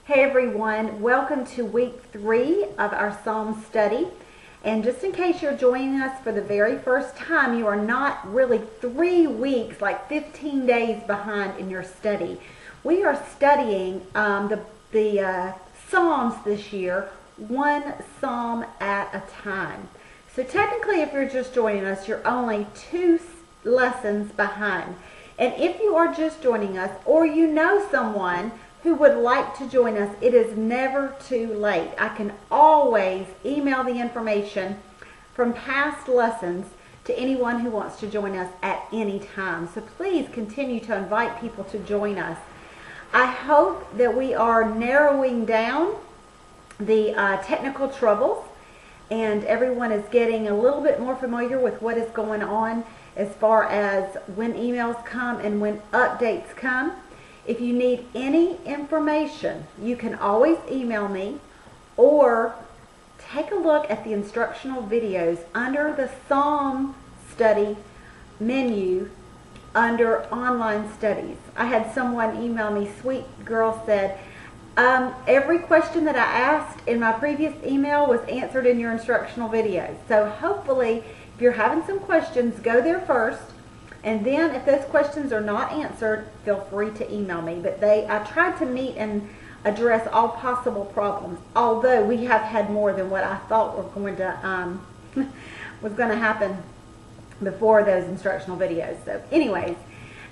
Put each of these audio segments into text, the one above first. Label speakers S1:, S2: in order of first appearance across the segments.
S1: Hey everyone, welcome to week 3 of our Psalm study. And just in case you're joining us for the very first time, you are not really 3 weeks, like 15 days behind in your study. We are studying the Psalms this year, one Psalm at a time. So technically, if you're just joining us, you're only 2 lessons behind. And if you are just joining us, or you know someone who would like to join us, it is never too late. I can always email the information from past lessons to anyone who wants to join us at any time. So please continue to invite people to join us. I hope that we are narrowing down the technical troubles and everyone is getting a little bit more familiar with what is going on as far as when emails come and when updates come. If you need any information, you can always email me or take a look at the instructional videos under the Psalm study menu under online studies. I had someone email me, sweet girl said, every question that I asked in my previous email was answered in your instructional videos. So hopefully, if you're having some questions, go there first. And then if those questions are not answered, feel free to email me. But I tried to meet and address all possible problems, although we have had more than what I thought were going to was going to happen before those instructional videos. So anyways,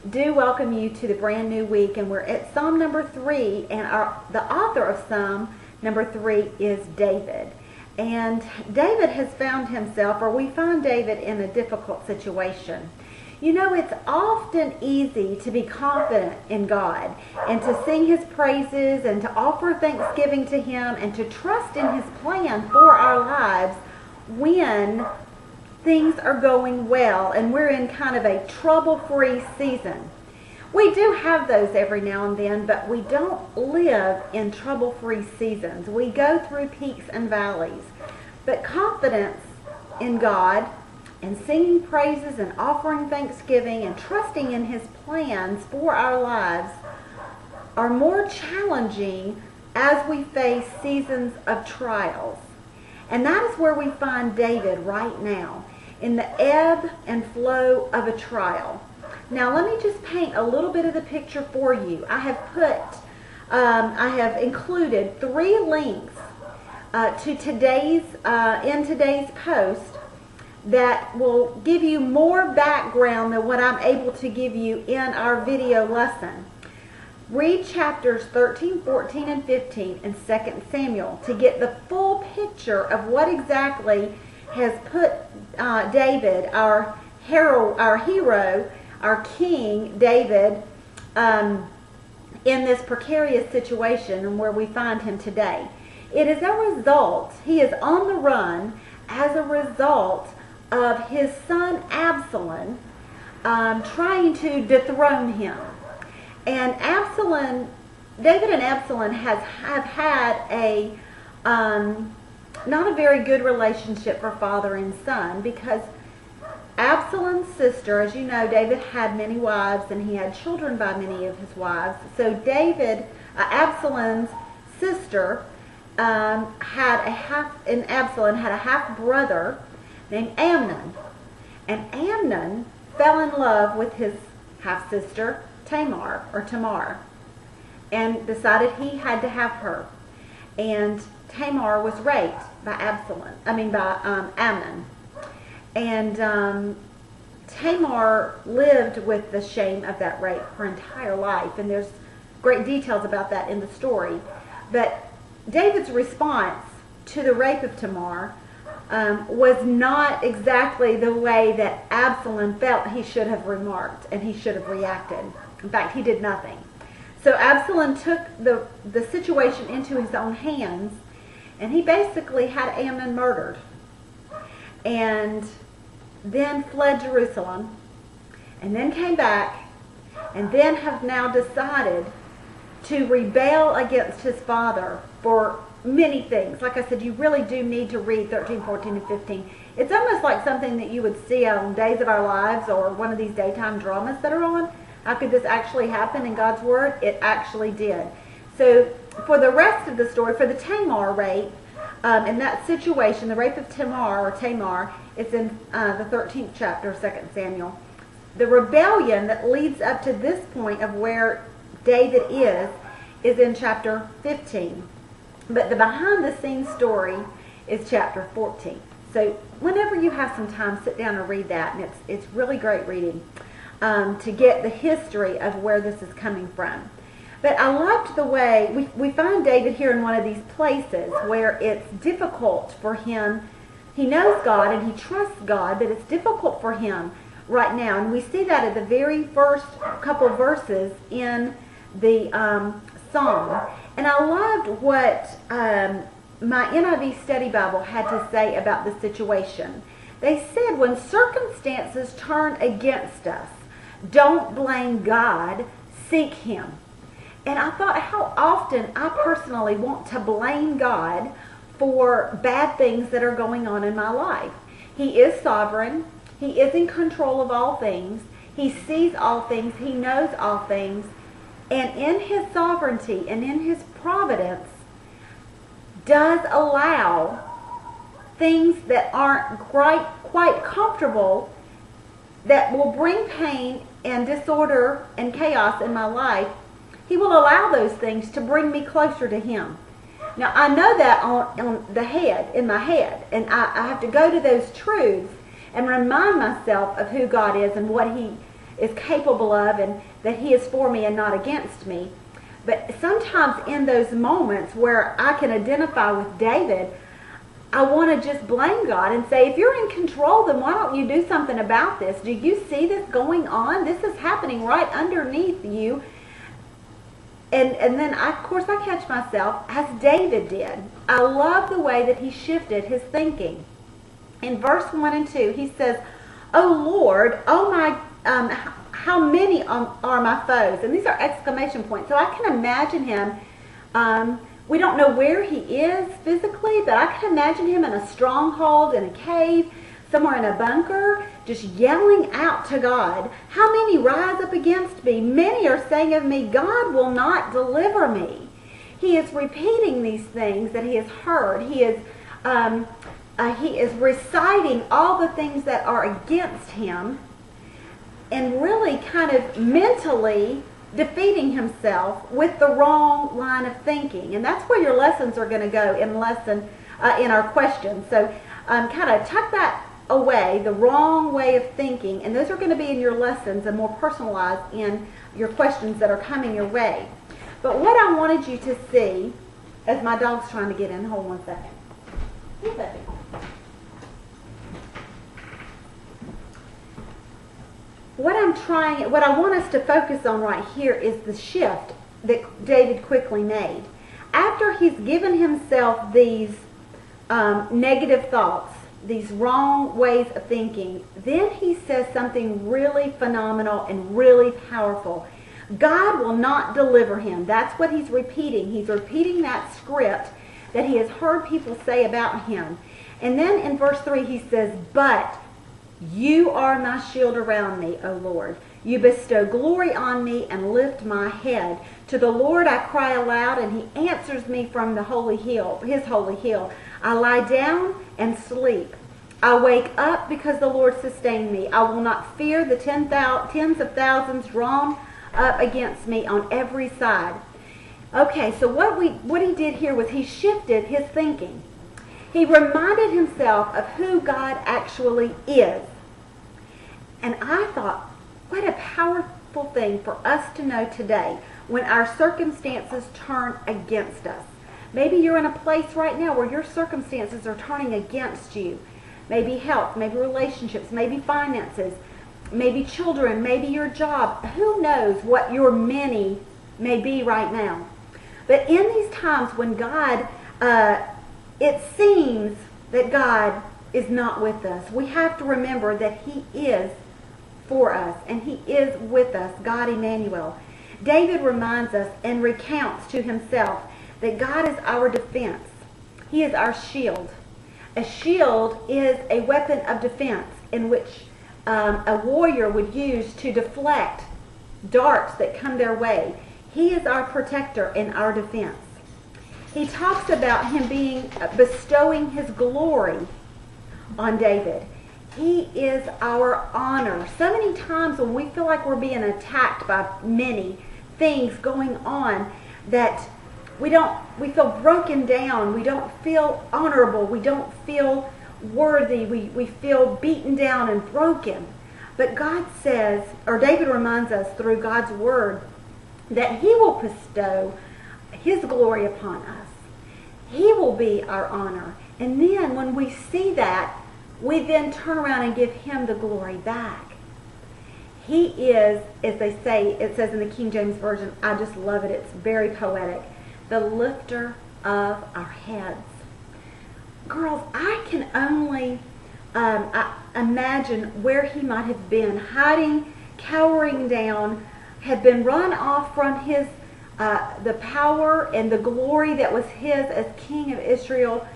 S1: do welcome you to the brand new week, and we're at Psalm number 3, and the author of Psalm number 3 is David. And David has found himself, or we find David in a difficult situation. You know, it's often easy to be confident in God and to sing His praises and to offer thanksgiving to Him and to trust in His plan for our lives when things are going well and we're in kind of a trouble-free season. We do have those every now and then, but we don't live in trouble-free seasons. We go through peaks and valleys. But confidence in God and singing praises and offering thanksgiving and trusting in His plans for our lives are more challenging as we face seasons of trials. And that is where we find David right now, in the ebb and flow of a trial. Now let me just paint a little bit of the picture for you. I have included 3 links to in today's post that will give you more background than what I'm able to give you in our video lesson. Read chapters 13, 14, and 15 in 2 Samuel to get the full picture of what exactly has put David, our hero, our king, David, in this precarious situation and where we find him today. It is a result, he is on the run as a result of his son Absalom trying to dethrone him. And David and Absalom have had a not a very good relationship for father and son, because Absalom's sister, as you know, David had many wives and he had children by many of his wives. So Absalom's sister Absalom had a half brother named Amnon. And Amnon fell in love with his half sister Tamar, and decided he had to have her. And Tamar was raped by Amnon. And Tamar lived with the shame of that rape her entire life. And there's great details about that in the story. But David's response to the rape of Tamar was not exactly the way that Absalom felt he should have remarked and he should have reacted. In fact, he did nothing. So Absalom took the situation into his own hands, and he basically had Amnon murdered, and then fled Jerusalem, and then came back, and then have now decided to rebel against his father for many things. Like I said, you really do need to read 13, 14, and 15. It's almost like something that you would see on Days of Our Lives or one of these daytime dramas that are on. How could this actually happen in God's Word? It actually did. So for the rest of the story, for the Tamar rape, in that situation, the rape of Tamar, it's in the 13th chapter of 2 Samuel. The rebellion that leads up to this point of where David is in chapter 15. But the behind-the-scenes story is chapter 14. So whenever you have some time, sit down and read that. And it's really great reading to get the history of where this is coming from. But I loved the way we find David here in one of these places where it's difficult for him. He knows God and he trusts God, but it's difficult for him right now. And we see that at the very first couple verses in the Psalm. And I loved what my NIV Study Bible had to say about the situation. They said, when circumstances turn against us, don't blame God, seek Him. And I thought how often I personally want to blame God for bad things that are going on in my life. He is sovereign. He is in control of all things. He sees all things. He knows all things. And in His sovereignty and in His providence does allow things that aren't quite comfortable, that will bring pain and disorder and chaos in my life. He will allow those things to bring me closer to Him. Now, I know that in my head, and I have to go to those truths and remind myself of who God is and what He is capable of, and that He is for me and not against me. But sometimes in those moments where I can identify with David, I want to just blame God and say, if you're in control, then why don't you do something about this? Do you see this going on? This is happening right underneath you. And then, of course, I catch myself, as David did. I love the way that he shifted his thinking. In verse 1 and 2, he says, "O Lord, oh my, how many are my foes?" And these are exclamation points. So I can imagine him, we don't know where he is physically, but I can imagine him in a stronghold, in a cave, somewhere in a bunker, just yelling out to God, "How many rise up against me? Many are saying of me, God will not deliver me." He is repeating these things that he has heard. He is reciting all the things that are against him and really kind of mentally defeating himself with the wrong line of thinking. And that's where your lessons are going to go in our questions. So kind of tuck that away, the wrong way of thinking, and those are going to be in your lessons and more personalized in your questions that are coming your way. But what I wanted you to see, as my dog's trying to get in, hold one second. What I want us to focus on right here is the shift that David quickly made. After he's given himself these negative thoughts, these wrong ways of thinking, then he says something really phenomenal and really powerful. God will not deliver him. That's what he's repeating. He's repeating that script that he has heard people say about him. And then in verse 3 he says, "But you are my shield around me, O Lord. You bestow glory on me and lift my head. To the Lord I cry aloud, and He answers me from the holy hill, His holy hill. I lie down and sleep. I wake up because the Lord sustained me. I will not fear the tens of thousands drawn up against me on every side." Okay, so what he did here was he shifted his thinking. He reminded himself of who God actually is. And I thought, what a powerful thing for us to know today when our circumstances turn against us. Maybe you're in a place right now where your circumstances are turning against you. Maybe health, maybe relationships, maybe finances, maybe children, maybe your job. Who knows what your many may be right now. But in these times when God, it seems that God is not with us, we have to remember that He is for us and He is with us, God Emmanuel. David reminds us and recounts to himself that God is our defense. He is our shield. A shield is a weapon of defense in which a warrior would use to deflect darts that come their way. He is our protector and our defense. He talks about him bestowing his glory on David. He is our honor. So many times when we feel like we're being attacked by many things going on, that we feel broken down, we don't feel honorable, we don't feel worthy, we feel beaten down and broken. But God says, or David reminds us through God's word, that he will bestow his glory upon us. He will be our honor. And then when we see that, we then turn around and give him the glory back. He is, as they say, it says in the King James Version, I just love it, it's very poetic, the lifter of our heads. Girls, I can only imagine where he might have been, hiding, cowering down, had been run off from his the power and the glory that was his as king of Israel,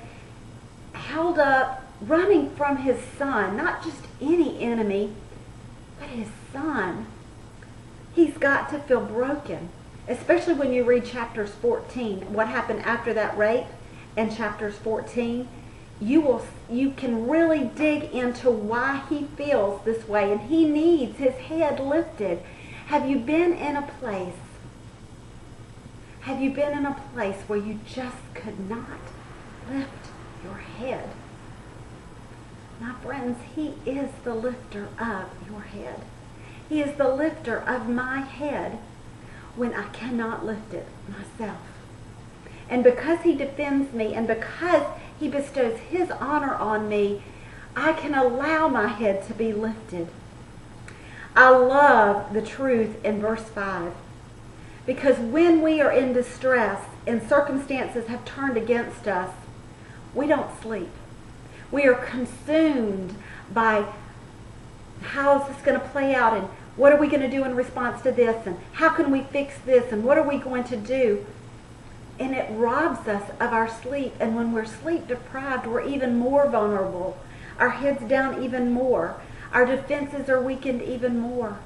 S1: held up, running from his son, not just any enemy, but his son. He's got to feel broken, especially when you read chapters 14, what happened after that rape, and chapters 14. You can really dig into why he feels this way, and he needs his head lifted. Have you been in a place? Have you been in a place where you just could not lift your head? My friends, he is the lifter of your head. He is the lifter of my head when I cannot lift it myself. And because he defends me, and because he bestows his honor on me, I can allow my head to be lifted. I love the truth in verse 5. Because when we are in distress and circumstances have turned against us, we don't sleep. We are consumed by how is this going to play out, and what are we going to do in response to this, and how can we fix this, and what are we going to do? And it robs us of our sleep. And when we're sleep deprived, we're even more vulnerable. Our heads down even more. Our defenses are weakened even more.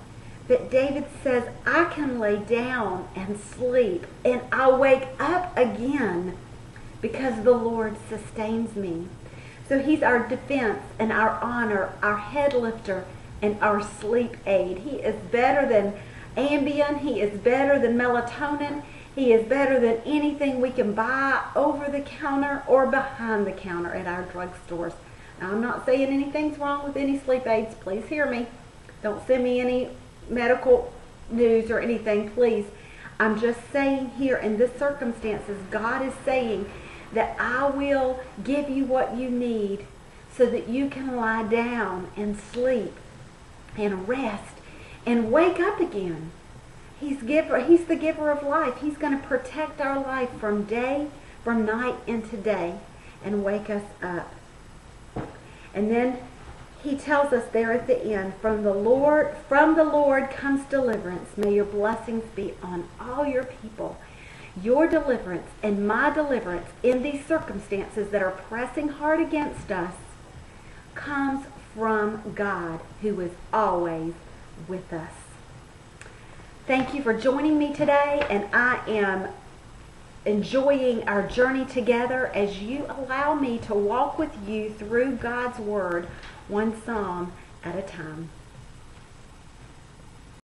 S1: But David says, I can lay down and sleep, and I'll wake up again because the Lord sustains me. So he's our defense and our honor, our head lifter, and our sleep aid. He is better than Ambien. He is better than melatonin. He is better than anything we can buy over the counter or behind the counter at our drugstores. Now, I'm not saying anything's wrong with any sleep aids. Please hear me. Don't send me any medical news or anything, please. I'm just saying here in this circumstances, God is saying that I will give you what you need so that you can lie down and sleep and rest and wake up again. He's the giver of life. He's going to protect our life from night into day, and wake us up. And then he tells us there at the end, from the Lord comes deliverance. May your blessings be on all your people. Your deliverance and my deliverance in these circumstances that are pressing hard against us comes from God, who is always with us. Thank you for joining me today, and I am enjoying our journey together as you allow me to walk with you through God's Word, one psalm at a time.